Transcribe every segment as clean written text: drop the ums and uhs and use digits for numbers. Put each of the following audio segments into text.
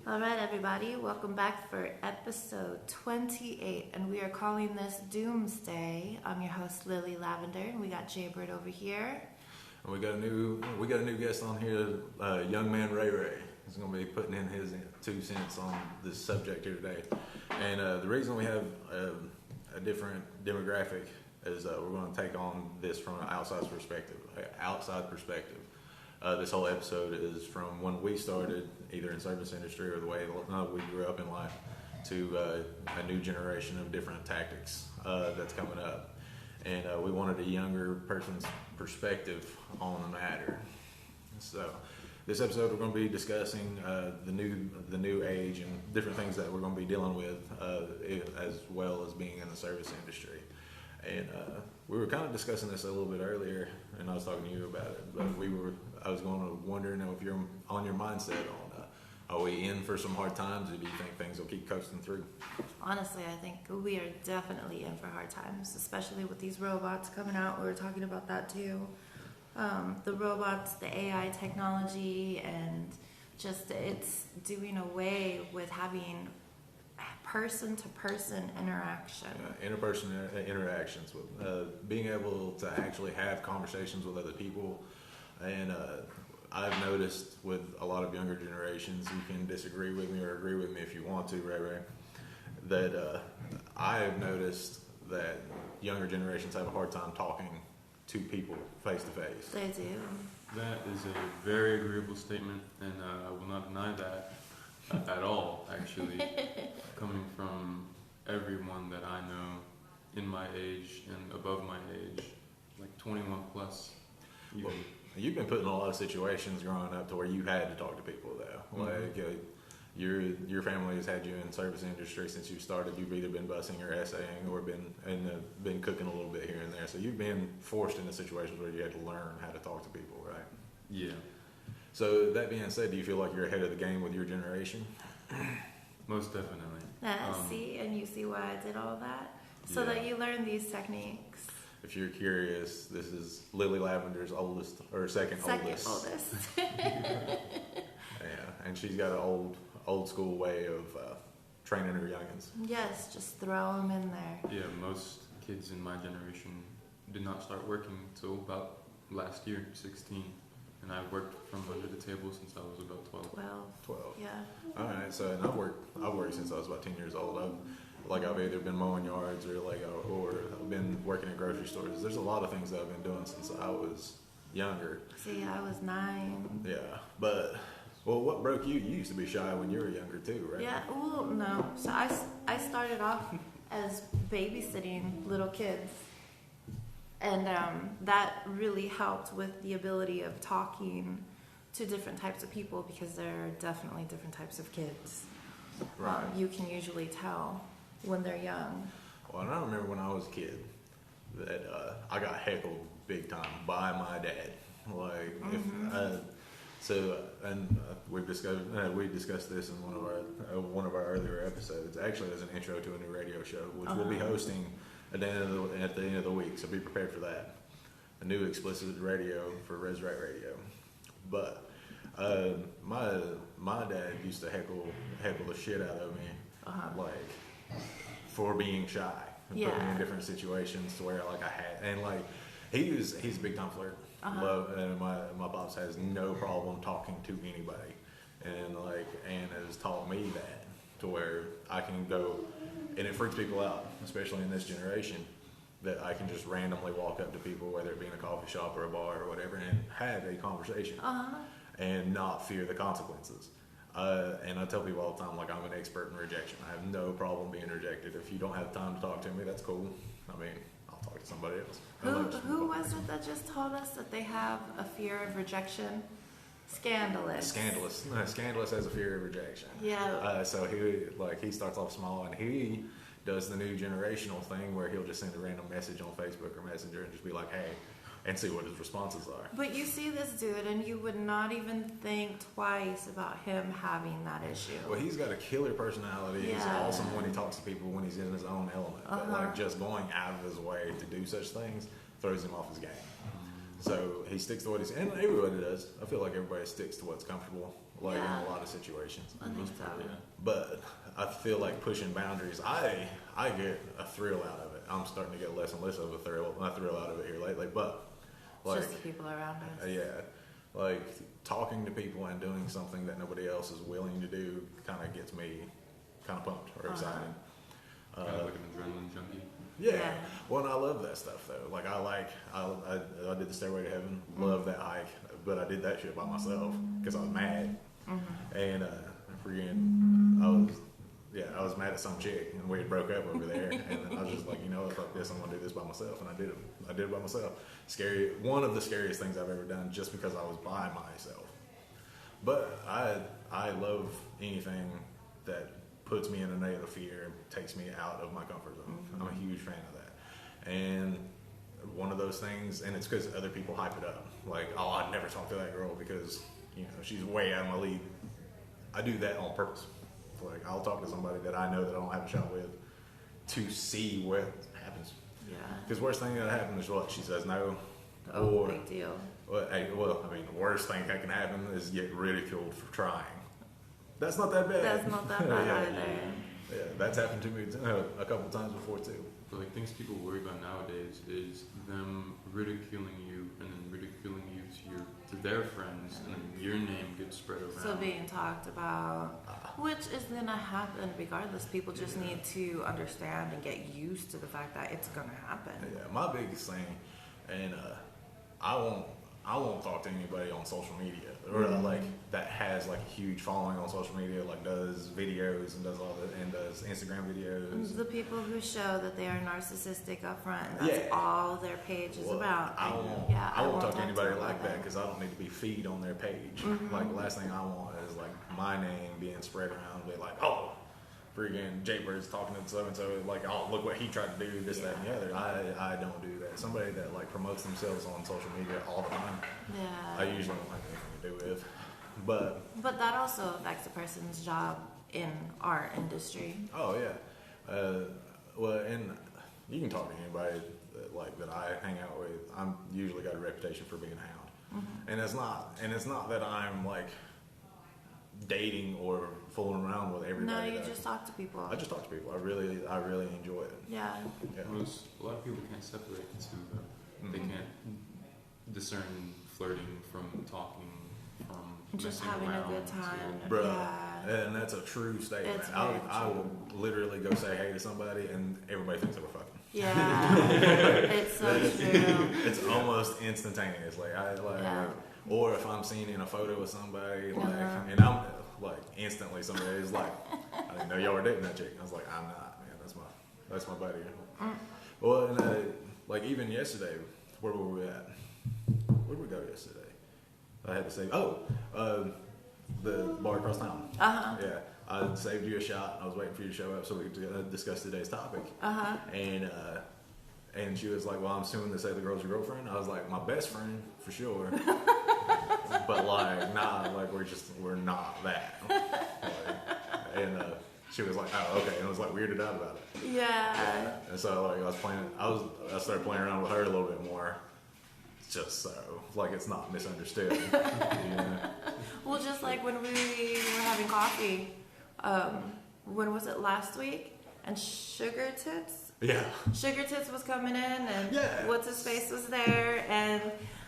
All right, everybody, welcome back for episode 28, and we are calling this Doomsday. I'm your host, Lily Lavender, and we got Jaybird over here. And we got a new guest on here, young man Ray Ray. He's going to be putting in his 2 cents on this subject here today. And the reason we have a different demographic is we're going to take on this from an outside perspective. This whole episode is from when we started, either in service industry or the way we grew up in life, to a new generation of different tactics that's coming up. And we wanted a younger person's perspective on the matter. So this episode we're going to be discussing the new age and different things that we're going to be dealing with, as well as being in the service industry. And we were kind of discussing this a little bit earlier, and I was talking to you about it. But I was wondering if you're on your mindset on, are we in for some hard times, or do you think things will keep coasting through? Honestly, I think we are definitely in for hard times, especially with these robots coming out. We were talking about that too. The robots, the AI technology, and just it's doing away with having person-to-person interaction. Interpersonal interactions, with being able to actually have conversations with other people. And I've noticed with a lot of younger generations, you can disagree with me or agree with me if you want to, Ray Ray, that I have noticed that younger generations have a hard time talking to people face to face. They do. That is a very agreeable statement, and I will not deny that at all, actually. Coming from everyone that I know in my age and above my age, like 21 plus. Well, you've been put in a lot of situations growing up to where you had to talk to people, though. Mm-hmm. Like your family has had you in service industry since you started. You've either been busing or essaying, or been cooking a little bit here and there. So you've been forced into situations where you had to learn how to talk to people, right? Yeah. So that being said, do you feel like you're ahead of the game with your generation? Most definitely. See, and you see why I did all that? So that you learn these techniques. If you're curious, this is Lily Lavender's second oldest. Yeah, and she's got an old school way of training her youngins. Yes, just throw them in there. Yeah, most kids in my generation did not start working until about last year, 16. And I've worked from under the table since I was about 12. 12. Yeah. All right. So, and I've worked since I was about 10 years old. I've either been mowing yards or I've been working in grocery stores. There's a lot of things that I've been doing since I was younger. See, I was 9. Yeah, but what broke you? You used to be shy when you were younger too, right? Yeah. Well, no. So I started off as babysitting little kids. And that really helped with the ability of talking to different types of people, because there are definitely different types of kids. Right. You can usually tell when they're young. Well, and I remember when I was a kid that I got heckled big time by my dad. Like, we discussed this in one of our earlier episodes. Actually, as an intro to a new radio show, which we'll be hosting at the end of the week, so be prepared for that. A new explicit radio for Resurrect Radio. But my dad used to heckle the shit out of me, like for being shy and put me in different situations to where like I had, and like he's a big time flirt. And my boss has no problem talking to anybody, and has taught me that to where I can go. And it freaks people out, especially in this generation, that I can just randomly walk up to people, whether it be in a coffee shop or a bar or whatever, and have a conversation and not fear the consequences. And I tell people all the time, like, I'm an expert in rejection. I have no problem being rejected. If you don't have time to talk to me, that's cool. I mean, I'll talk to somebody else. Who was it that just told us that they have a fear of rejection? Scandalous. Scandalous has a fear of rejection. Yeah. So he starts off small, and he does the new generational thing where he'll just send a random message on Facebook or Messenger and just be like, hey, and see what his responses are. But you see this dude, and you would not even think twice about him having that issue. Well, he's got a killer personality. Yeah. He's awesome when he talks to people, when he's in his own element. But like just going out of his way to do such things throws him off his game. So he sticks to what he's, and everybody does. I feel like everybody sticks to what's comfortable like Yeah. in a lot of situations. I think so. Yeah. But I feel like pushing boundaries, I get a thrill out of it. I'm starting to get less and less of a thrill out of it here lately. But like, Just the people around us. yeah, like talking to people and doing something that nobody else is willing to do kind of gets me kind of pumped or excited. Kind of like an adrenaline junkie. Yeah. Yeah. Well, and I love that stuff though. Like I did the Stairway to Heaven. Love that hike, but I did that shit by myself because I was mad. And I was mad at some chick, and we had broke up over there. And then I was just like, you know what, fuck this, I'm gonna do this by myself, and I did it. I did it by myself. Scary. One of the scariest things I've ever done, just because I was by myself. But I love anything that puts me in a negative fear, takes me out of my comfort zone. I'm a huge fan of that. And one of those things, and it's because other people hype it up. Like, oh, I'd never talk to that girl because, you know, she's way out of my league. I do that on purpose. Like, I'll talk to somebody that I know that I don't have a shot with to see what happens. Yeah. Because worst thing that happens is what? She says no. Oh, or, big deal. well, the worst thing that can happen is get ridiculed for trying. That's not that bad. That's not that bad either. Yeah, that's happened to me a couple times before too. But like things people worry about nowadays is them ridiculing you and then ridiculing you to their friends, and then your name gets spread around. So being talked about, which is gonna happen regardless. People just need to understand and get used to the fact that it's gonna happen. Yeah, my biggest thing, and I won't talk to anybody on social media or like that has like a huge following on social media, like does videos and does all that and does Instagram videos. The people who show that they are narcissistic up front, and that's Yeah. all their page is Well, about. I won't talk to anybody like that because I don't need to be feed on their page. Like the last thing I want is like my name being spread around, be like, oh, freaking Jaybird's talking to so and so, like, oh, look what he tried to do, this, that, and the other. I don't do that. Somebody that like promotes themselves on social media all the time, I Yeah. usually don't like anything to do with. But But that also affects a person's job in our industry. oh yeah, well, and you can talk to anybody that I hang out with. I'm usually got a reputation for being a hound, and it's not that I'm like dating or fooling around with everybody. No, you just talk to people. I just talk to people. I really enjoy it. Yeah. Yeah. A lot of people can't separate the two, though. They can't discern flirting from talking, from Just messing having a around good to- time. Bruh, Yeah. and that's a true statement. It's very I true. will literally go say hey to somebody, and everybody thinks that we're fucking. Yeah. It's so true. It's almost instantaneously. Yeah. Or if I'm seen in a photo with somebody, like, Uh-huh. and I'm like instantly somebody is like, I didn't know y'all were dating that chick. I was like, I'm not, man. That's my buddy. Well, and like even yesterday, where were we at? Where did we go yesterday? I had to say, the bar across town. Yeah, I saved you a shot. I was waiting for you to show up so we could discuss today's topic. And she was like, well, I'm assuming to say the girl's your girlfriend. I was like, my best friend, for sure. But like, nah, like we're not that. Like, and she was like, oh, okay. And I was like weirded out about it. Yeah. And so like I started playing around with her a little bit more. Just so, like it's not misunderstood. You know? Well, just like when we were having coffee, when was it, last week? And Sugar Tits was coming in, and Yeah. What's His Face was there, and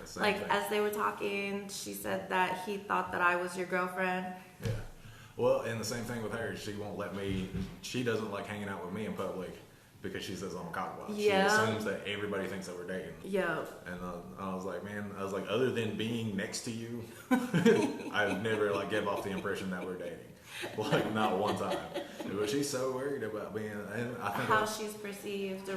Same like thing. as they were talking, she said that he thought that I was your girlfriend. Yeah. Well, and the same thing with her. She won't let me. She doesn't like hanging out with me in public because she says I'm a cockblock. Yeah. She assumes that everybody thinks that we're dating. Yo. And I was like, man, other than being next to you, I've never like gave off the impression that we're dating. Like not one time. But she's so worried about being, and I think How she's perceived, or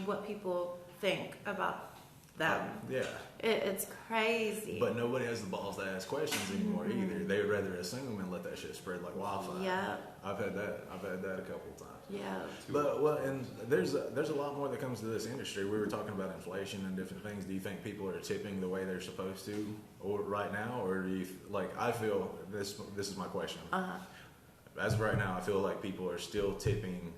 what people think about them. yeah. It's crazy. But nobody has the balls to ask questions anymore either. They would rather assume and let that shit spread like wildfire. Yeah. I've had that a couple of times. Yeah. But well, and there's a lot more that comes to this industry. We were talking about inflation and different things. Do you think people are tipping the way they're supposed to, or right now, or do you like? I feel this is my question. As of right now, I feel like people are still tipping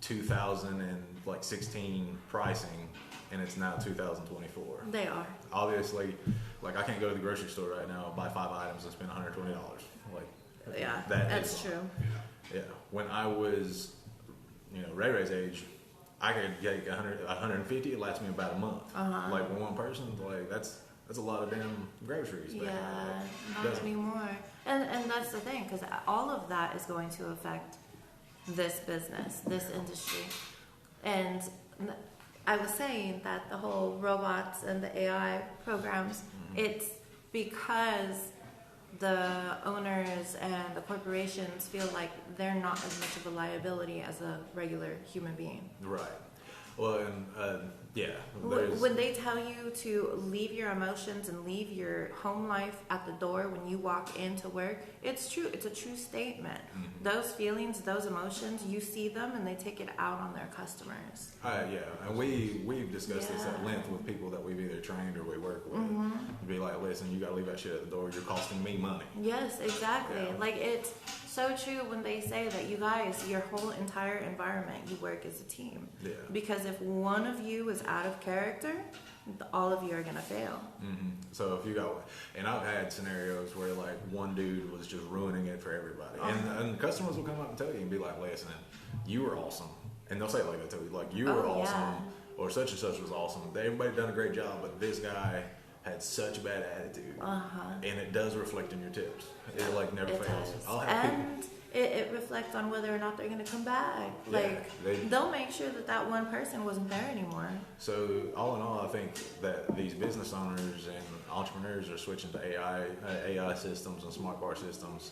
2016 pricing, and it's now 2024. They are. Obviously, like I can't go to the grocery store right now, buy 5 items, and spend $120. Like, Yeah, that that's is true. Yeah. When I was, Ray Ray's age, I could get 150. It lasts me about a month. Like with one person, like that's a lot of damn groceries. Yeah, not Doesn't- anymore. And that's the thing, because all of that is going to affect this business, this industry. And I was saying that the whole robots and the AI programs, it's because the owners and the corporations feel like they're not as much of a liability as a regular human being. Right. Well, and yeah. When they tell you to leave your emotions and leave your home life at the door when you walk into work, it's true. It's a true statement. Those feelings, those emotions, you see them and they take it out on their customers. Yeah, and we've discussed this at length with people that we've either trained or we work with. Be like, listen, you got to leave that shit at the door. You're costing me money. Yes, exactly. Yeah. Like, it's so true when they say that you guys, your whole entire environment, you work as a team. Yeah. Because if one of you is out of character, all of you are gonna fail. So if you got, and I've had scenarios where like one dude was just ruining it for everybody, and customers will come up and tell you and be like, listen, you were awesome, and they'll say it like that to you, like you were awesome, or such and such was awesome. Everybody done a great job, but this guy had such a bad attitude, and it does reflect in your tips. It like never fails. I'll have people. It reflects on whether or not they're going to come back. Yeah, Like, they'll make sure that one person wasn't there anymore. So all in all, I think that these business owners and entrepreneurs are switching to AI systems and smart bar systems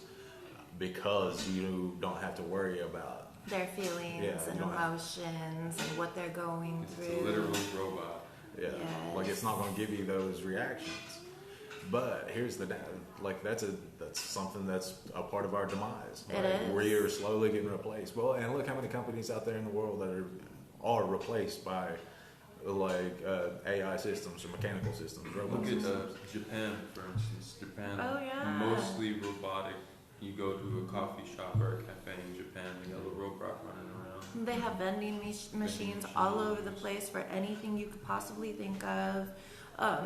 because you don't have to worry about Their feelings and emotions and what they're going through. It's a literal robot. Yeah, Yes. like it's not going to give you those reactions. But here's the like that's something that's a part of our demise. It Like, is. we are slowly getting replaced. Well, and look how many companies out there in the world that are replaced by like AI systems or mechanical systems. Robot Look at systems. Japan, for instance. Japan, Oh, yeah. mostly robotic. You go to a coffee shop or a cafe in Japan, you got a robot running around. They have vending machines all over the place for anything you could possibly think of.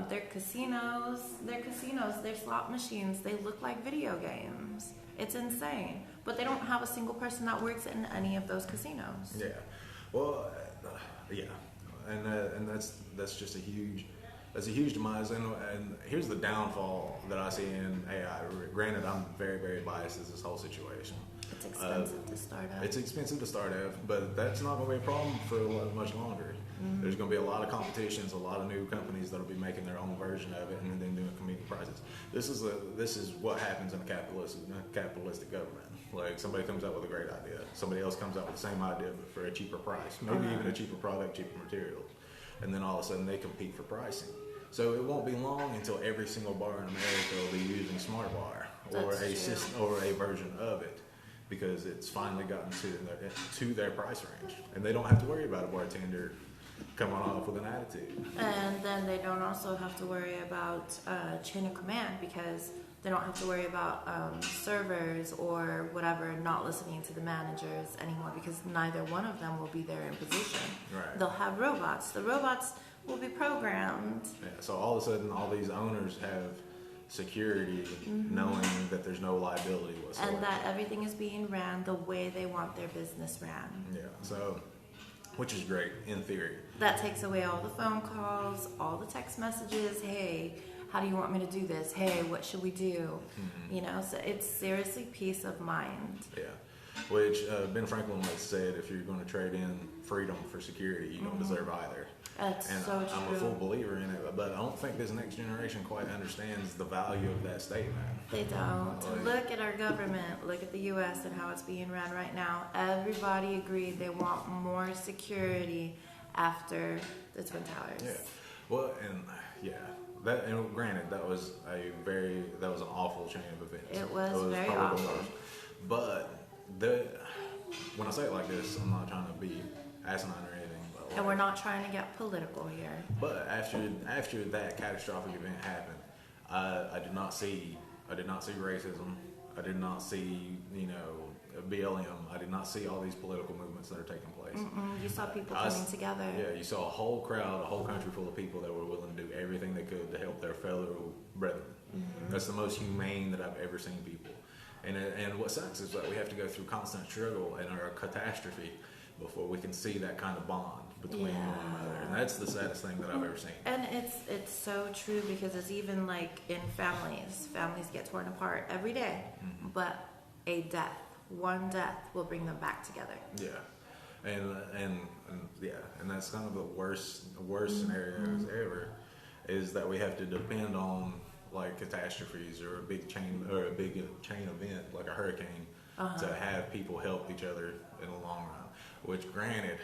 Their casinos, their slot machines, they look like video games. It's insane. But they don't have a single person that works in any of those casinos. Yeah. Well, yeah. And that's just a huge demise. And here's the downfall that I see in AI. Granted, I'm very, very biased as this whole situation. It's expensive to start up. It's expensive to start out, but that's not going to be a problem for much longer. There's going to be a lot of competitions, a lot of new companies that'll be making their own version of it and then doing competing prices. This is what happens in a capitalistic government. Like somebody comes up with a great idea, somebody else comes up with the same idea but for a cheaper price, maybe even a cheaper product, cheaper material, and then all of a sudden they compete for pricing. So it won't be long until every single bar in America will be using Smart Bar or That's a true. system or a version of it. Because it's finally gotten to their price range, and they don't have to worry about a bartender coming off with an attitude. And then they don't also have to worry about chain of command because they don't have to worry about servers or whatever not listening to the managers anymore because neither one of them will be there in position. Right. They'll have robots. The robots will be programmed. Yeah, so all of a sudden, all these owners have security, knowing that there's no liability whatsoever. And that everything is being ran the way they want their business ran. Yeah, so, which is great in theory. That takes away all the phone calls, all the text messages. Hey, how do you want me to do this? Hey, what should we do? You know, so it's seriously peace of mind. Yeah, which Ben Franklin once said, if you're going to trade in freedom for security, you don't deserve either. That's And so I'm true. a full believer in it, but I don't think this next generation quite understands the value of that statement. They don't. Like- Look at our government. Look at the U.S. and how it's being run right now. Everybody agreed they want more security after the Twin Towers. Yeah. Well, and yeah, that and granted that was an awful chain of events. It was very probably the awful. worst. But when I say it like this, I'm not trying to be asinine or anything. But And we're not trying to get political here. But after that catastrophic event happened, I did not see racism. I did not see BLM. I did not see all these political movements that are taking place. You saw people coming together. Yeah, you saw a whole crowd, a whole country full of people that were willing to do everything they could to help their fellow brethren. That's the most humane that I've ever seen people. And what sucks is that we have to go through constant struggle and our catastrophe before we can see that kind of bond between one another. And that's the saddest thing that I've ever seen. And it's so true, because it's even like in families get torn apart every day, but one death will bring them back together. Yeah, and that's kind of the worst scenarios ever, is that we have to depend on like catastrophes or a big chain event like a hurricane to have people help each other in the long run. Which, granted,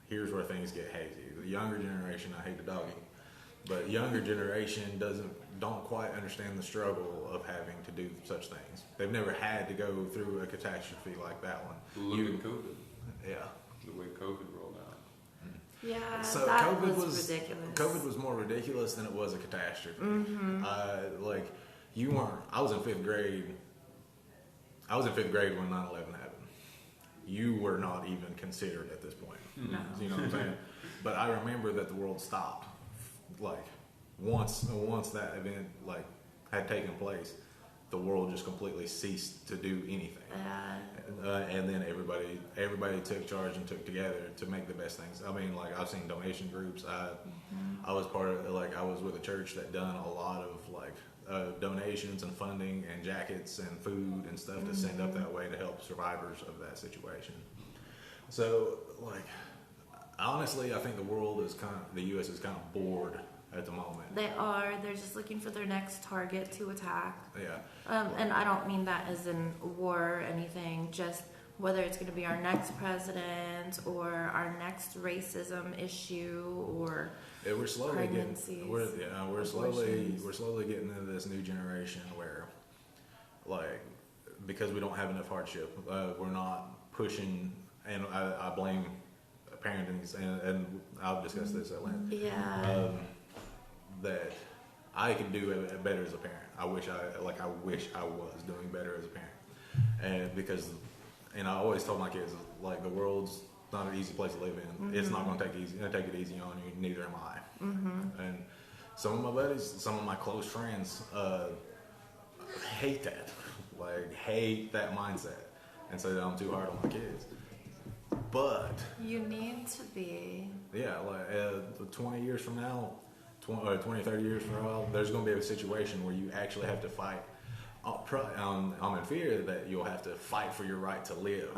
here's where things get hazy. The younger generation, I hate the doggy, but younger generation don't quite understand the struggle of having to do such things. They've never had to go through a catastrophe like that one. Look at COVID. Yeah. The way COVID rolled out. Yeah, so that COVID was ridiculous. COVID was more ridiculous than it was a catastrophe. Like, you weren't. I was in fifth grade when 9/11 happened. You were not even considered at this point. No. You know what I'm saying? But I remember that the world stopped. Like, once that event like had taken place, the world just completely ceased to do anything. And then everybody took charge and took together to make the best things. I mean, like, I've seen donation groups. I was part of, like, I was with a church that done a lot of like donations and funding and jackets and food and stuff to send up that way to help survivors of that situation. So, like, honestly, I think the U.S. is kind of bored at the moment. They're just looking for their next target to attack. Yeah. And I don't mean that as in war or anything, just whether it's going to be our next president or our next racism issue or we're slowly getting we're slowly getting into this new generation where, like, because we don't have enough hardship, we're not pushing, and I blame parenting, and I'll discuss this at length. Yeah. That I could do it better as a parent. I wish I was doing better as a parent, and I always told my kids, like, the world's not an easy place to live in. It's not going to take it easy on you. Neither am I. And some of my buddies, some of my close friends, hate that, hate that mindset, and say that I'm too hard on my kids. But you need to be. Yeah, like 20 years from now, 20, 30 years from now, there's going to be a situation where you actually have to fight. I'm in fear that you'll have to fight for your right to live,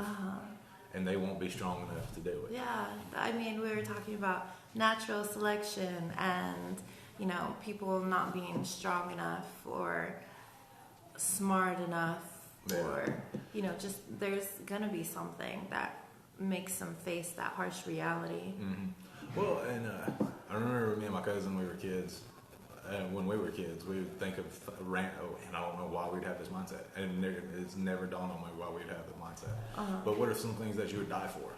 and they won't be strong enough to do it. Yeah, I mean, we were talking about natural selection and, you know, people not being strong enough or smart enough, or, you know, just there's going to be something that makes them face that harsh reality. Well, and I remember me and my cousin, we were kids. When we were kids, we would think of and I don't know why we'd have this mindset, and it's never dawned on me why we'd have that mindset. But what are some things that you would die for?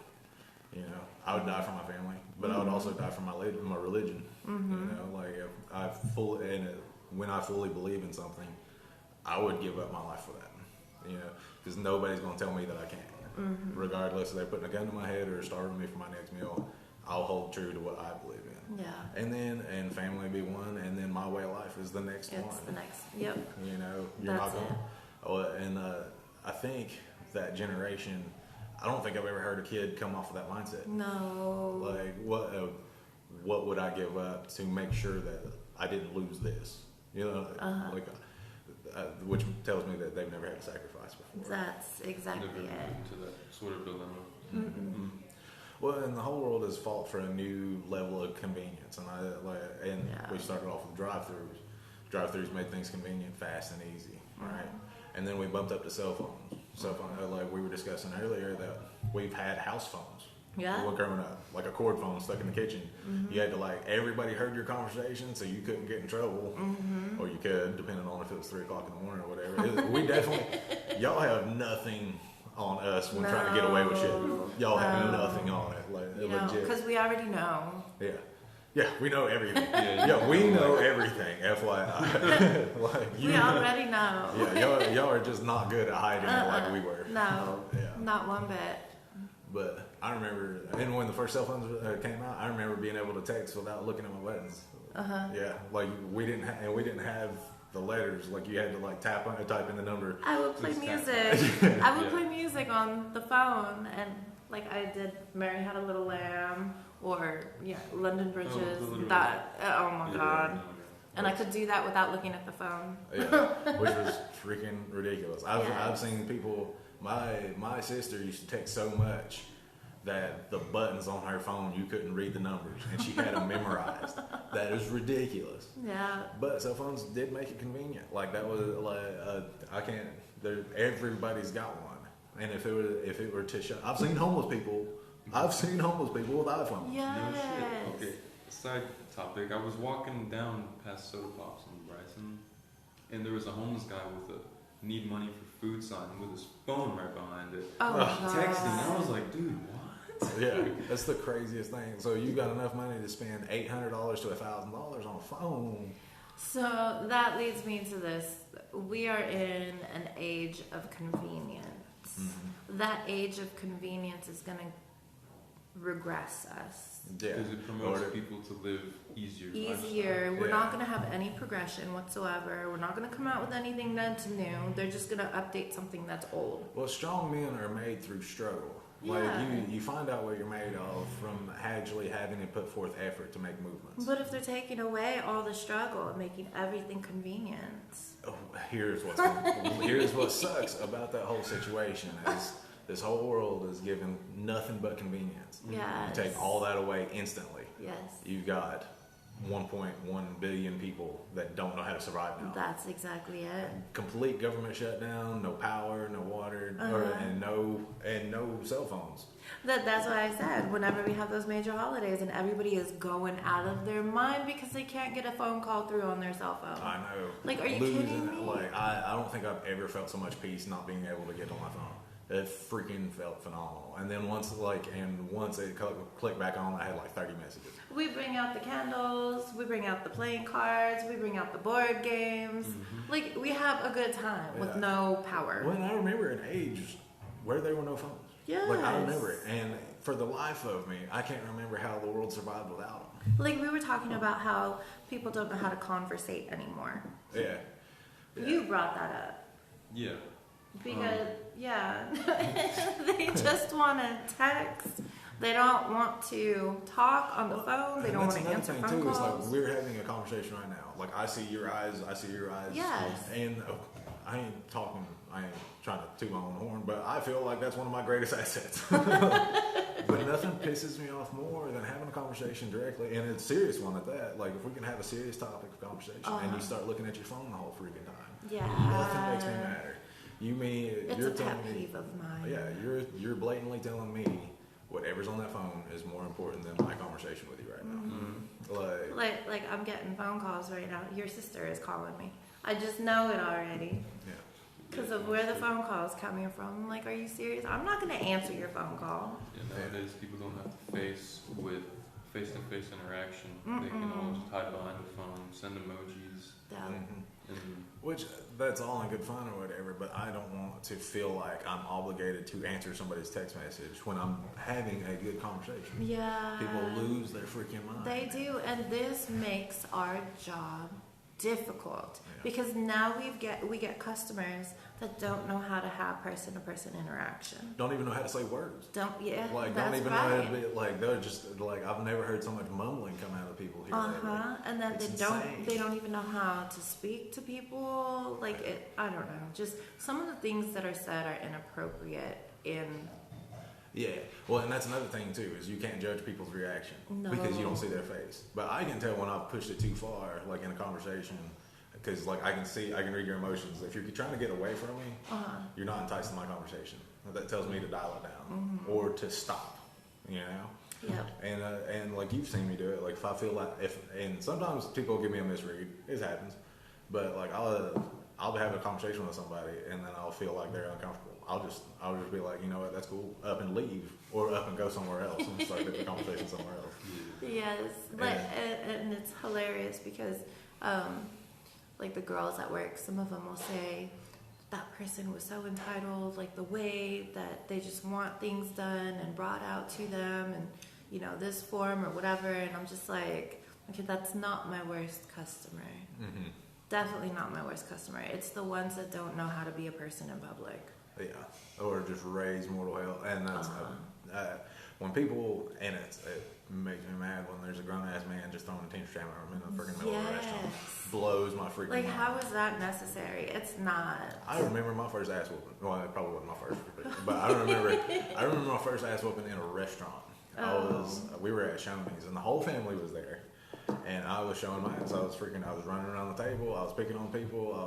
You know, I would die for my family, but I would also die for my religion. You know, like, when I fully believe in something, I would give up my life for that. You know, because nobody's going to tell me that I can't. Regardless if they're putting a gun to my head or starving me for my next meal, I'll hold true to what I believe in. Yeah. And family be one, and then my way of life is the next one. It's the next. Yep. You know, you're That's not going. I think that generation, I don't think I've ever heard a kid come off of that mindset. No. Like, what would I give up to make sure that I didn't lose this? You know, which tells me that they've never had to sacrifice before. That's exactly Never it. into that sort of dilemma. Well, and the whole world has fought for a new level of convenience, and we started off with drive-throughs. Drive-throughs made things convenient, fast, and easy, right? And then we bumped up to cell phones. Like we were discussing earlier, that we've had house phones. Yeah. We were growing up, like a cord phone stuck in the kitchen. You had to, everybody heard your conversation, so you couldn't get in trouble, or you could, depending on if it was 3 o'clock in the morning or whatever. We definitely, y'all have nothing on us when trying to get away with shit. Y'all have nothing on it, legit. Because we already know. Yeah, we know everything. We know everything. FYI, we already know. Y'all are just not good at hiding it like we were. No, not one bit. But I remember, and when the first cell phones came out, I remember being able to text without looking at my buttons. Yeah, like we didn't have the letters, like you had to like type in the number. I would play Just tap. music. I would play music on the phone, and like I did Mary Had a Little Lamb, or London Bridges. literally. Oh my Yeah, god. no, And I could do that without looking at the phone. Yeah, which was freaking ridiculous. I've Yes. seen people. My sister used to text so much that the buttons on her phone you couldn't read the numbers, and she had them memorized. That is ridiculous. Yeah. But cell phones did make it convenient. Like that was like I can't. Everybody's got one, and if it were to show, I've seen homeless people with iPhones. Yes. No shit. Okay, side topic. I was walking down past Soda Pops in Bryson, and there was a homeless guy with a need money for food sign with his phone right behind it. Oh my god. Texting. I was like, dude, what? Yeah, that's the craziest thing. So you got enough money to spend $800 to $1,000 on a phone. So that leads me to this. We are in an age of convenience. Mm-hmm. That age of convenience is going to regress us. Yeah, Because it promotes people to live easier. Easier. lifestyle. We're Yeah. not going to have any progression whatsoever. We're not going to come out with anything that's new. They're just going to update something that's old. well, strong men are made through struggle. Like Yeah. you find out what you're made of from actually having to put forth effort to make movements. But if they're taking away all the struggle and making everything convenient. Oh, here's what sucks about that whole situation is this whole world is given nothing but convenience. Yes. You take all that away instantly. Yes. You've got 1.1 billion people that don't know how to survive now. That's exactly it. Complete government shutdown, no power, no water, and no cell phones. That's why I said whenever we have those major holidays and everybody is going out of their mind because they can't get a phone call through on their cell phone. I know. Like, are you Losing kidding it. me? Like, I don't think I've ever felt so much peace not being able to get on my phone. It freaking felt phenomenal. And then once it clicked back on, I had like 30 messages. We bring out the candles, we bring out the playing cards, we bring out the board games. Mm-hmm. Like, we have a good time with Yeah. no power. When I remember an age where there were no phones. Yes. Like, I remember it. And for the life of me, I can't remember how the world survived without them. Like, we were talking about how people don't know how to conversate anymore. Yeah. Yeah. You brought that up. Yeah. Because, they just want to text. They don't want to talk on the phone. They And don't want that's to answer another phone thing too. Is calls. like we're having a conversation right now. Like I see your eyes. Yes. And I ain't talking. I ain't trying to toot my own horn, but I feel like that's one of my greatest assets. But nothing pisses me off more than having a conversation directly, and it's a serious one at that. Like if we can have a serious topic of conversation, and you start looking at your phone the whole freaking time, Yeah. nothing makes me madder. You mean It's you're a pet telling me? peeve of mine. Yeah, you're blatantly telling me whatever's on that phone is more important than my conversation with you right now. Mm-hmm. Like I'm getting phone calls right now. Your sister is calling me. I just know it already Yeah. because of where the phone call is coming from. I'm like, are you serious? I'm not gonna answer your phone call. Yeah, nowadays people don't have to face-to-face interaction. They can all just hide behind the phone, send emojis, Yeah. Mm-hmm. and Which that's all in good fun or whatever, but I don't want to feel like I'm obligated to answer somebody's text message when I'm having a good conversation. Yeah. People lose their freaking mind. They do, and this makes our job difficult Yeah. because now we get customers that don't know how to have person-to-person interaction. Don't even know how to say words. Don't Like that's don't even right. know how to be like they're just like I've never heard so much mumbling come out of people here. And then It's they insane. don't even know how to speak to people. Like I don't know. Just some of the things that are said are inappropriate in Yeah, well, and that's another thing too is you can't judge people's reaction No. because you don't see their face. But I can tell when I've pushed it too far, like in a conversation, because like I can read your emotions. If you're trying to get away from me, you're not enticed to my conversation. That tells me to dial it down or to stop. You know. Yep. And like you've seen me do it. Like if I feel like and sometimes people give me a misread. It happens, but like I'll be having a conversation with somebody and then I'll feel like they're uncomfortable. I'll just be like, you know what, that's cool. Up and leave, or up and go somewhere else and start the conversation somewhere else. Yes, but and it's hilarious because, like the girls at work, some of them will say that person was so entitled, like the way that they just want things done and brought out to them, and you know this form or whatever, and I'm just like, okay, that's not my worst customer. Mm-hmm. definitely not my worst customer. It's the ones that don't know how to be a person in public. Yeah, or just raise mortal hell, and that's when people, and it makes me mad when there's a grown ass man just throwing a tantrum in the freaking middle of a restaurant. Blows my freaking like mind. how is that necessary? It's not. I remember my first ass whooping. Well, it probably wasn't my first, but I remember my first ass whooping in a restaurant. We were at Shoney's, and the whole family was there. And I was showing my ass. I was running around the table. I was picking on people. I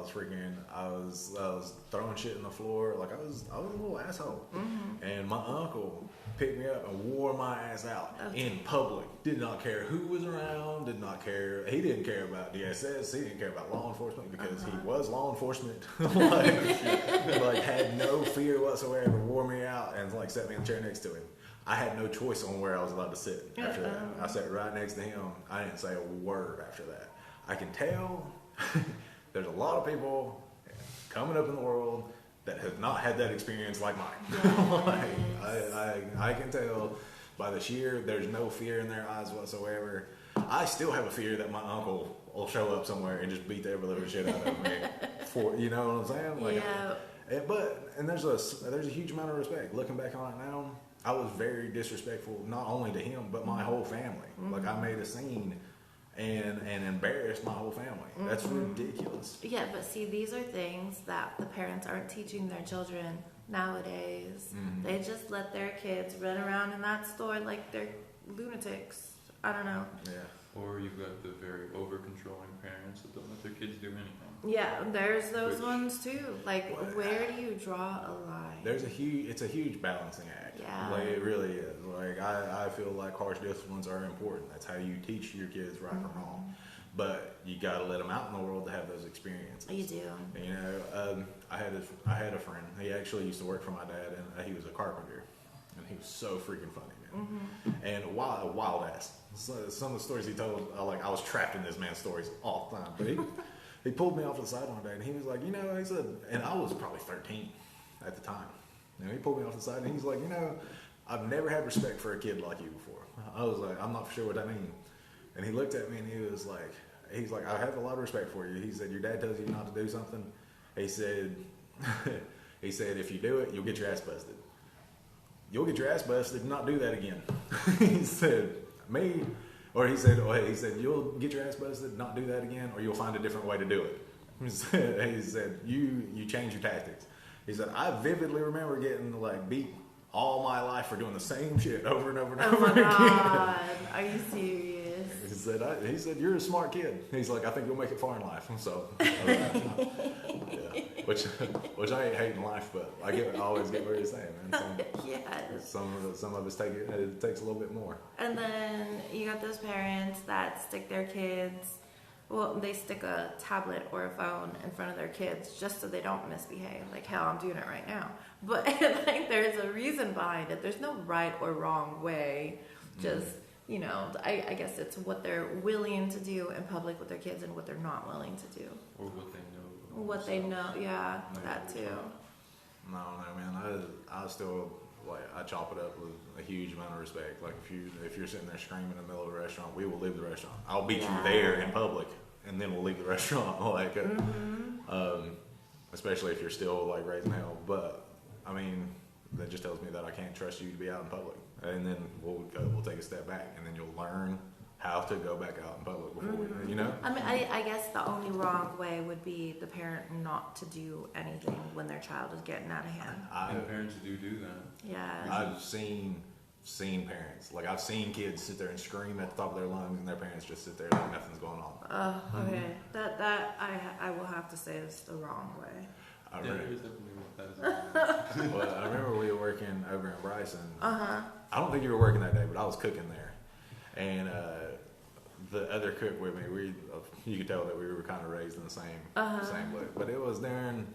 was throwing shit in the floor. Like I was a little asshole. Mm-hmm. And my uncle picked me up and wore my ass out in public. Did not care who was around. Did not care. He didn't care about DSS. He didn't care about law enforcement because he was law enforcement. like had no fear whatsoever. Wore me out and like set me in the chair next to him. I had no choice on where I was allowed to sit after that. I sat right next to him. I didn't say a word after that. I can tell there's a lot of people coming up in the world that have not had that experience like mine. Yes. I can tell by the sheer, there's no fear in their eyes whatsoever. I still have a fear that my uncle will show up somewhere and just beat the ever living shit out of me. You know what I'm saying? Like, yeah. And there's a huge amount of respect. Looking back on it now, I was very disrespectful, not only to him, but my whole family. Mm-hmm. Like, I made a scene and embarrassed my whole family. Mm-hmm. That's ridiculous. Yeah, but see, these are things that the parents aren't teaching their children nowadays. Mm-hmm. They just let their kids run around in that store like they're lunatics. I don't know. Yeah. Or you've got the very over-controlling parents that don't let their kids do anything. Yeah, there's those ones too. Like, where do you draw a line? It's a huge balancing act. Yeah. Like, it really is. Like, I feel like harsh disciplines are important. That's how you teach your kids right from wrong. But you got to let them out in the world to have those experiences. You do. You know, I had a friend. He actually used to work for my dad, and he was a carpenter, and he was so freaking funny, man. Mm-hmm. And wild ass. So, some of the stories he told, I was trapped in this man's stories all the time. But he pulled me off to the side one day, and he was like, you know, he said, and I was probably 13 at the time. And he pulled me off to the side, and he's like, you know, I've never had respect for a kid like you before. I was like, I'm not sure what that means. And he looked at me, and he was like, I have a lot of respect for you. He said, your dad tells you not to do something. He said, if you do it, you'll get your ass busted. You'll get your ass busted and not do that again. He said, he said, you'll get your ass busted, not do that again, or you'll find a different way to do it. He said, you change your tactics. He said, I vividly remember getting beat all my life for doing the same shit over and over and over again. Oh my God, are you serious? He said, you're a smart kid. He's like, I think you'll make it far in life. So, yeah. Which I ain't hating life, but I always get what you're saying, man. Some of us it takes a little bit more. And then you got those parents that stick their kids, they stick a tablet or a phone in front of their kids just so they don't misbehave. Like, hell, I'm doing it right now. But there's a reason behind it. There's no right or wrong way. Just, you know, I guess it's what they're willing to do in public with their kids and what they're not willing to do. Or what they know. What they know, yeah, that too. No, man. I still, I chop it up with a huge amount of respect. Like, if you're sitting there screaming in the middle of a restaurant, we will leave the restaurant. I'll beat you there in public, and then we'll leave the restaurant. Especially if you're still raising hell. But I mean, that just tells me that I can't trust you to be out in public. And then we'll take a step back, and then you'll learn how to go back out in public before you know. I mean, I guess the only wrong way would be the parent not to do anything when their child is getting out of hand. And parents do that. Yeah. I've seen parents, I've seen kids sit there and scream at the top of their lungs, and their parents just sit there like nothing's going on. Okay. That I will have to say is the wrong way. There's definitely what that is. Well, I remember we were working over in Bryson. I don't think you were working that day, but I was cooking there, and the other cook with me, you could tell that we were kind of raised in the same way. But it was during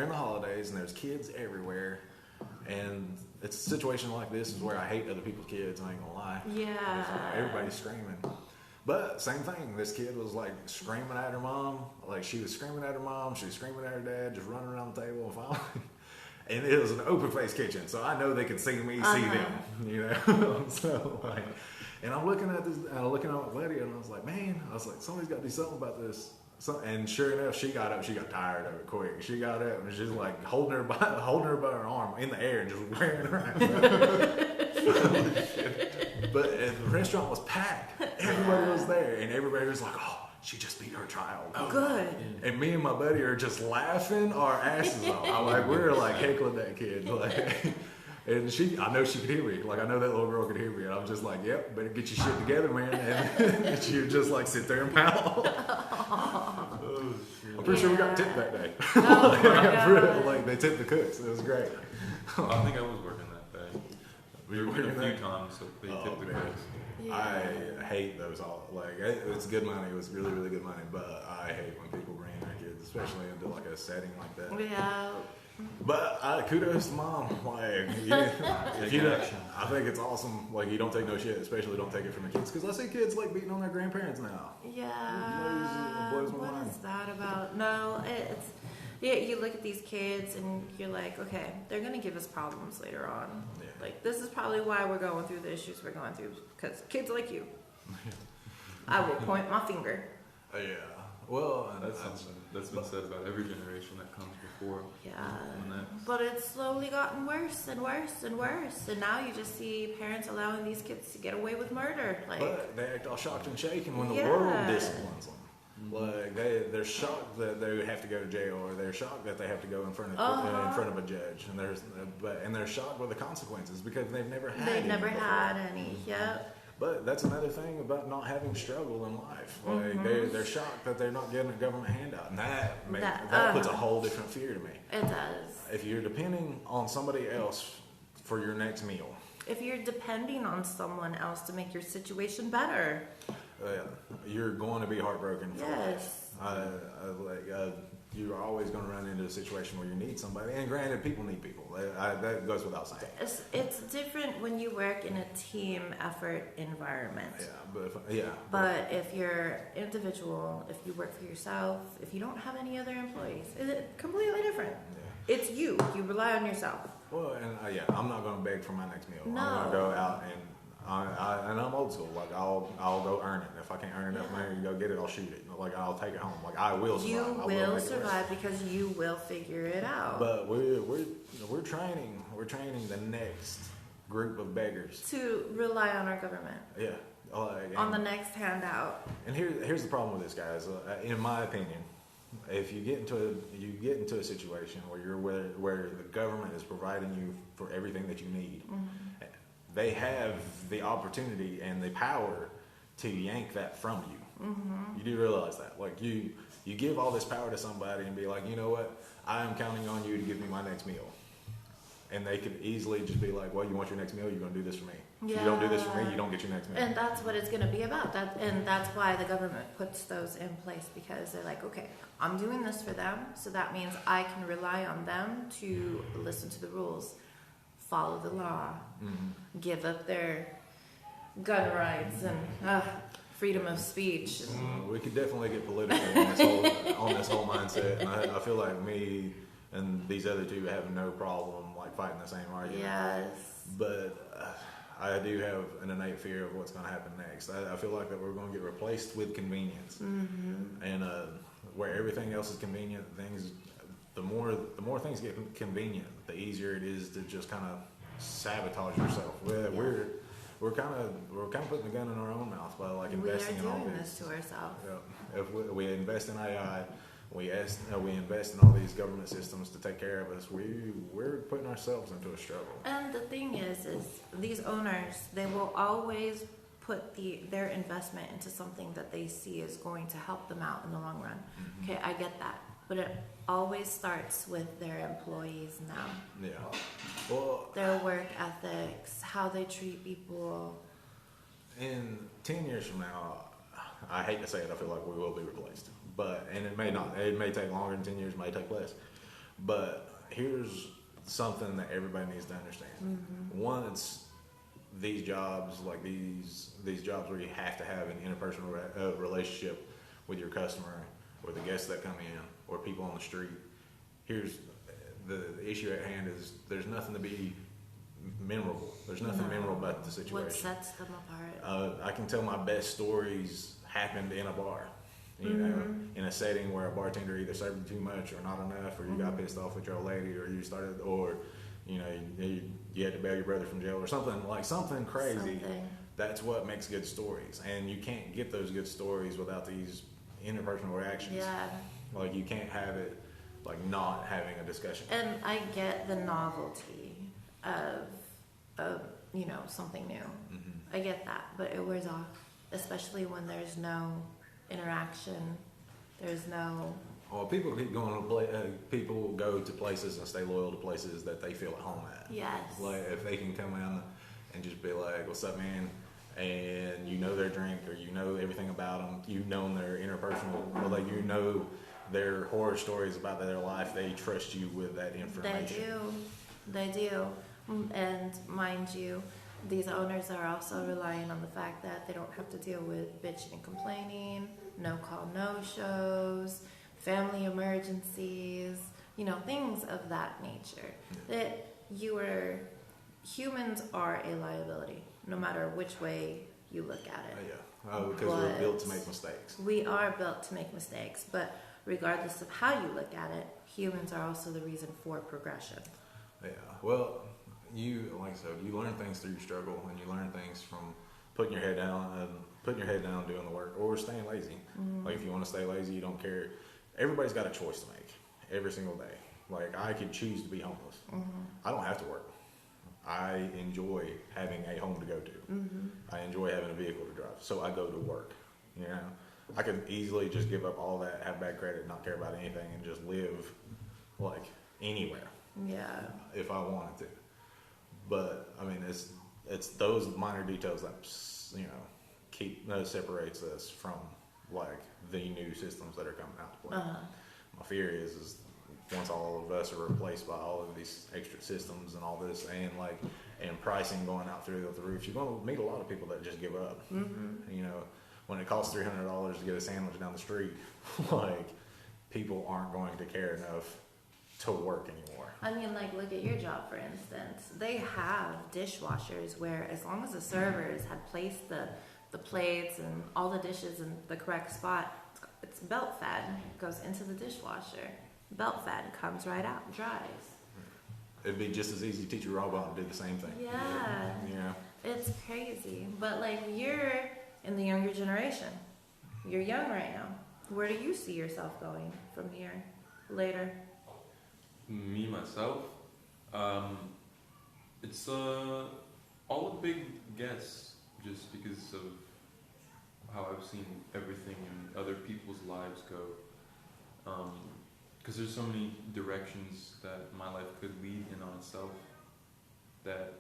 the holidays, and there's kids everywhere, and it's a situation like this is where I hate other people's kids. I ain't gonna lie. Yeah. Everybody's screaming. But same thing, this kid was screaming at her mom. She was screaming at her mom, she was screaming at her dad, just running around the table, and finally, and it was an open face kitchen, so I know they could see me, see them, you know. So and I'm looking at this, looking at my buddy, and I was like, man, somebody's got to do something about this. And sure enough, she got up. She got tired of it quick. She got up and she's like holding her by her arm in the air and just wearing her around. But the restaurant was packed. Everybody was there, and everybody was like, "Oh, she just beat her child." Oh, good. And me and my buddy are just laughing our asses off. We're like heckling that kid. And I know she could hear me. I know that little girl could hear me. And I'm just like, "Yep, better get your shit together, man." And she would just sit there and pout. Oh, shit. I'm pretty sure we got tipped that day. Oh, my God. They tipped the cooks. It was great. I think I was working that day. We were There working a few that? times, so they tipped the man. cooks. Yeah. I hate those all. It's good money. It was really, really good money. But I hate when people bring their kids, especially into a setting like that. Yeah. But kudos to mom. If you don't, I think it's awesome. You don't take no shit, especially don't take it from the kids. Because I see kids beating on their grandparents now. Yeah. It blows my What mind. is that about? No, it's. Yeah, you look at these kids and you're like, okay, they're gonna give us problems later on. Yeah. This is probably why we're going through the issues we're going through, because kids like you. I will point my finger. Yeah. Well, and That's something that's been said about every generation that comes before. Yeah. And that's- But it's slowly gotten worse and worse and worse. And now you just see parents allowing these kids to get away with murder. But they act all shocked and shaken when the Yeah. world disciplines them. They're shocked that they have to go to jail, or they're shocked that they have to go in front of a judge, and they're shocked with the consequences because they've never had. They've never before. had any. Yep. But that's another thing about not having struggle in life. They're shocked that they're not getting a government handout, and that puts a whole different fear to me. It does. If you're depending on somebody else for your next meal, If you're depending on someone else to make your situation better. you're going to be heartbroken for Yes. life. You're always going to run into a situation where you need somebody. And granted, people need people. That goes without saying. It's different when you work in a team effort environment. But But if you're individual, if you work for yourself, if you don't have any other employees, it's completely different. yeah. It's you. You rely on yourself. Well, and I'm not going to beg for my next meal. No. I'm going to go out and I'm old school. I'll go earn it. If I can't earn enough money to go get it, I'll shoot it. I'll take it home. I will survive. You I will make it work. survive because you will figure it out. But we're training the next group of beggars. To rely on our government. Yeah. On the next handout. And here's the problem with this, guys. In my opinion, if you get into a situation where the government is providing you for everything that you need, they have the opportunity and the power to yank that from you. You do realize that, you give all this power to somebody and be like, you know what, I am counting on you to give me my next meal. And they could easily just be like, well, you want your next meal, you're going to do this for me. If you don't do this for me, you don't get your next meal. And that's what it's going to be about. And that's why the government puts those in place, because they're like, okay, I'm doing this for them, so that means I can rely on them to listen to the rules, follow the law, give up their gun rights and freedom of speech. We could definitely get political on this whole mindset, and I feel like me and these other two have no problem fighting the same argument. Yes. But I do have an innate fear of what's going to happen next. I feel like that we're going to get replaced with convenience, and where everything else is convenient, the more things get convenient, the easier it is to just kind of sabotage yourself. We're kind of putting the gun in our own mouth by investing in all We are doing this. this to ourselves. Yeah. If we invest in AI, we invest in all these government systems to take care of us, we're putting ourselves into a struggle. And the thing is these owners, they will always put their investment into something that they see is going to help them out in the long run. Okay, I get that. But it always starts with their employees now. Yeah. Well, Their work ethics, how they treat people. in 10 years from now, I hate to say it, I feel like we will be replaced. And it may not. It may take longer than 10 years, it may take less. But here's something that everybody needs to understand. Once these jobs, these jobs where you have to have an interpersonal relationship with your customer, or the guests that come in, or people on the street, here's the issue at hand is there's nothing to be memorable. There's nothing memorable about the situation. What sets them apart? I can tell my best stories happened in a bar. You know, in a setting where a bartender either served you too much or not enough, or you got pissed off with your old lady, or you started, or you know, you had to bail your brother from jail, or something crazy. That's what makes good stories, and you can't get those good stories without these interpersonal reactions. Yeah. Like you can't have it like not having a discussion. And I get the novelty of you know, something new. I get that, but it wears off, especially when there's no interaction. There's no. Well, people keep going to people go to places and stay loyal to places that they feel at home at. Yes. Like if they can come in and just be like, "What's up, man?" and you know their drink, or you know everything about them, you know their interpersonal, or like you know their horror stories about their life. They trust you with that information. They do. And mind you, these owners are also relying on the fact that they don't have to deal with bitching and complaining, no call, no shows, family emergencies, you know, things of that nature. That humans are a liability, no matter which way you look at it. Because we're built to make mistakes. We are built to make mistakes, but regardless of how you look at it, humans are also the reason for progression. Yeah. Well, you learn things through your struggle, and you learn things from putting your head down doing the work, or staying lazy. Like if you want to stay lazy, you don't care. Everybody's got a choice to make every single day. Like I could choose to be homeless. I don't have to work. I enjoy having a home to go to. I enjoy having a vehicle to drive, so I go to work. You know, I could easily just give up all that, have bad credit, not care about anything, and just live like anywhere. Yeah. If I wanted to. But I mean, it's those minor details that separates us from like the new systems that are coming out to play. My fear is once all of us are replaced by all of these extra systems and all this, and pricing going out through the roof, you're going to meet a lot of people that just give up. You know, when it costs $300 to get a sandwich down the street, like people aren't going to care enough to work anymore. I mean, like, look at your job, for instance. They have dishwashers where as long as the servers had placed the plates and all the dishes in the correct spot, it's belt fed, goes into the dishwasher. Belt fed comes right out, dries. It'd be just as easy to teach a robot to do the same thing. Yeah. Yeah. It's crazy. But, like, you're in the younger generation. You're young right now. Where do you see yourself going from here later? Me, myself, it's all a big guess, just because of how I've seen everything in other people's lives go. Because there's so many directions that my life could lead in on itself that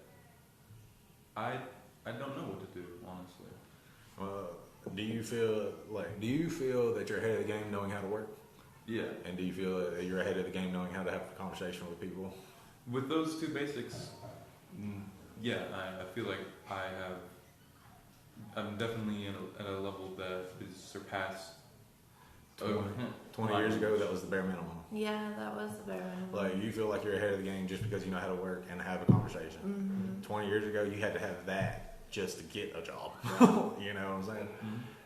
I don't know what to do, honestly. Do you feel that you're ahead of the game knowing how to work? Yeah. And do you feel that you're ahead of the game knowing how to have a conversation with people? With those two basics, yeah, I feel like I'm definitely at a level that is surpassed. 20 years ago, that was the bare minimum. Yeah, that was the bare minimum. Like, you feel like you're ahead of the game just because you know how to work and have a conversation. 20 years ago, you had to have that just to get a job. You know what I'm saying?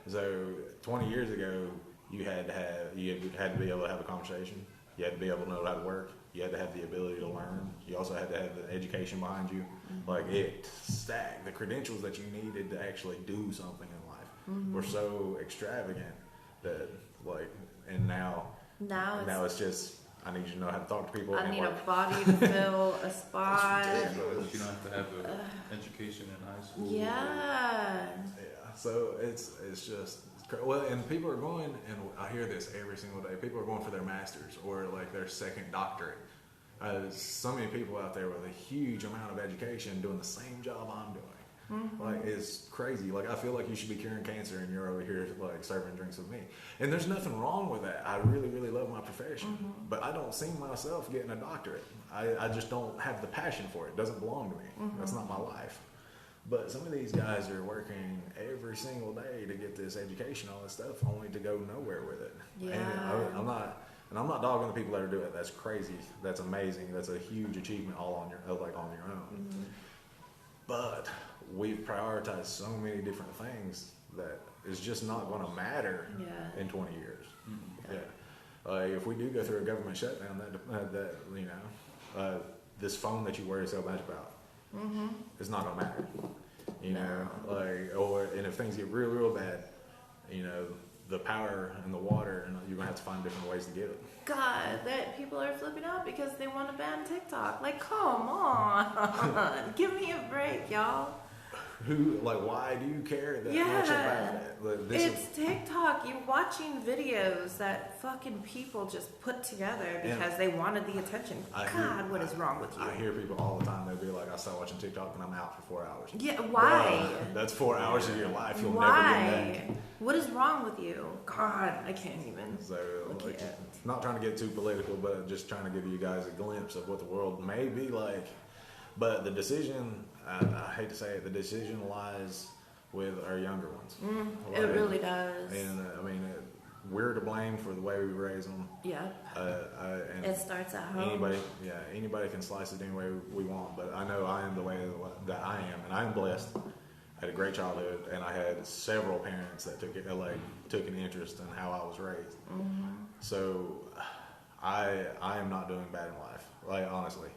So 20 years ago, you had to be able to have a conversation. You had to be able to know how to work. You had to have the ability to learn. You also had to have the education behind you. Like it stacked. The credentials that you needed to actually do something in life were so extravagant that and now it's just, I need you to know how to talk to people. I and need work. a body to fill a spot. You don't have to have an education in high school. Yeah. So it's just well, and people are going, and I hear this every single day. People are going for their masters or like their second doctorate. There's so many people out there with a huge amount of education doing the same job I'm doing. Like it's crazy. Like I feel like you should be curing cancer, and you're over here like serving drinks with me. And there's nothing wrong with that. I really, really love my profession, but I don't see myself getting a doctorate. I just don't have the passion for it. It doesn't belong to me. That's not my life. But some of these guys are working every single day to get this education, all this stuff, only to go nowhere with it. Yeah. And I'm not dogging the people that are doing it. That's crazy. That's amazing. That's a huge achievement all on your own. But we've prioritized so many different things that is just not going to matter Yeah. in 20 years. Mm-hmm. Yeah. If we do go through a government shutdown, that you know, this phone that you worry so much about, it's not going to matter. You know, and if things get real, real bad, you know, the power and the water, and you're gonna have to find different ways to get it. God, that people are flipping out because they want to ban TikTok. Like, come on, give me a break, y'all. Why do you care that much about it? Like, it's TikTok. You're watching videos that fucking people just put together because they wanted the attention. What is wrong with you? I hear people all the time. They'll be like, I start watching TikTok and I'm out for 4 hours. Yeah, why? That's 4 hours of your life. You'll why? never get back. What is wrong with you? God, I can't even. So, not trying to get too political, but just trying to give you guys a glimpse of what the world may be like. But the decision, I hate to say it, the decision lies with our younger ones. It really does. And we're to blame for the way we raise them. Yeah. And it starts at home. Anybody can slice it any way we want. But I know I am the way that I am, and I am blessed. I had a great childhood, and I had several parents that took an interest in how I was raised. So I am not doing bad in life, honestly.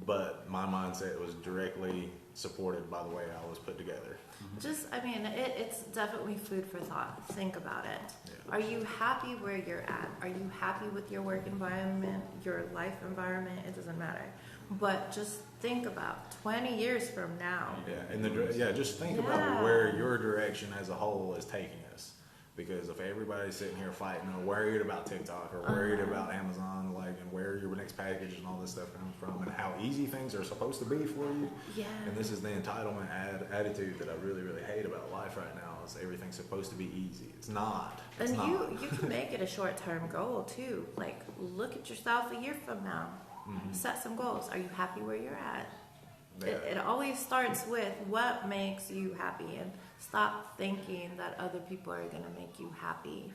But my mindset was directly supported by the way I was put together. It's definitely food for thought. Think about it. Yeah. Are you happy where you're at? Are you happy with your work environment, your life environment? It doesn't matter. But just think about 20 years from now. Yeah, and just think about where your direction as a whole is taking us. Because if everybody's sitting here fighting or worried about TikTok or worried about Amazon, and where your next package and all this stuff comes from and how easy things are supposed to be for you. Yeah. And this is the entitlement attitude that I really, really hate about life right now is everything's supposed to be easy. It's not. It's not. You can make it a short-term goal too. Like, look at yourself a year from now. Set some goals. Are you happy where you're at? Yeah. It always starts with what makes you happy, and stop thinking that other people are going to make you happy.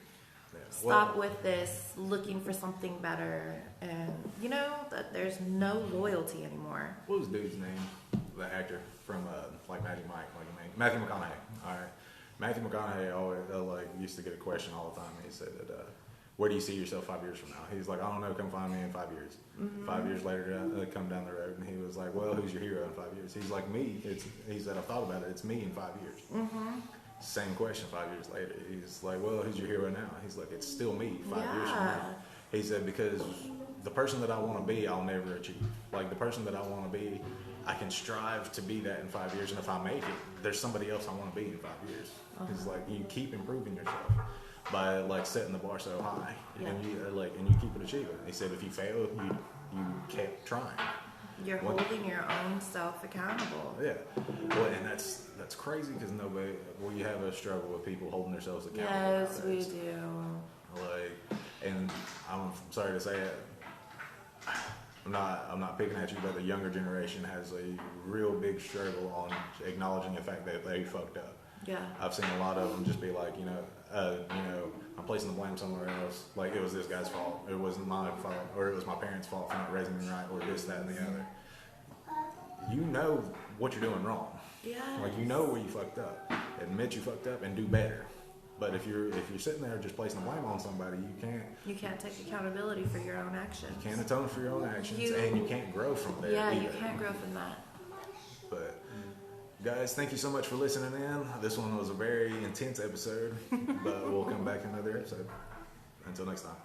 Yeah. Stop with this looking for something better, and that there's no loyalty anymore. What was dude's name? The actor from Matthew McConaughey. All right, Matthew McConaughey always used to get a question all the time. He said that, where do you see yourself 5 years from now? He's like, I don't know, come find me in 5 years. 5 years later, they come down the road, and he was like, well, who's your hero in 5 years? He's like, me. He said, I've thought about it. It's me in 5 years. Same question 5 years later. He's like, well, who's your hero now? He's like, it's still me 5 years from now. He said, because the person that I want to be, I'll never achieve. Like, the person that I want to be, I can strive to be that in 5 years, and if I make it, there's somebody else I want to be in 5 years. It's like, you keep improving yourself by setting the bar so high, and you keep it achieving. He said, if you fail, you kept trying. You're holding your own self accountable. Yeah, well, and that's crazy because we have a struggle with people holding themselves accountable. Yes, we do. And I'm sorry to say it, I'm not picking at you, but the younger generation has a real big struggle on acknowledging the fact that they fucked up. Yeah. I've seen a lot of them just be like, I'm placing the blame somewhere else. Like, it was this guy's fault. It wasn't my fault. Or it was my parents' fault for not raising me right. Or this, that, and the other. You know what you're doing wrong. Yeah. You know where you fucked up. Admit you fucked up and do better. But if you're sitting there just placing the blame on somebody, you can't take accountability for your own actions. You can't atone for your own actions, and you can't grow from there. Yeah, either. you can't grow from that. But guys, thank you so much for listening in. This one was a very intense episode, but we'll come back in another episode. Until next time.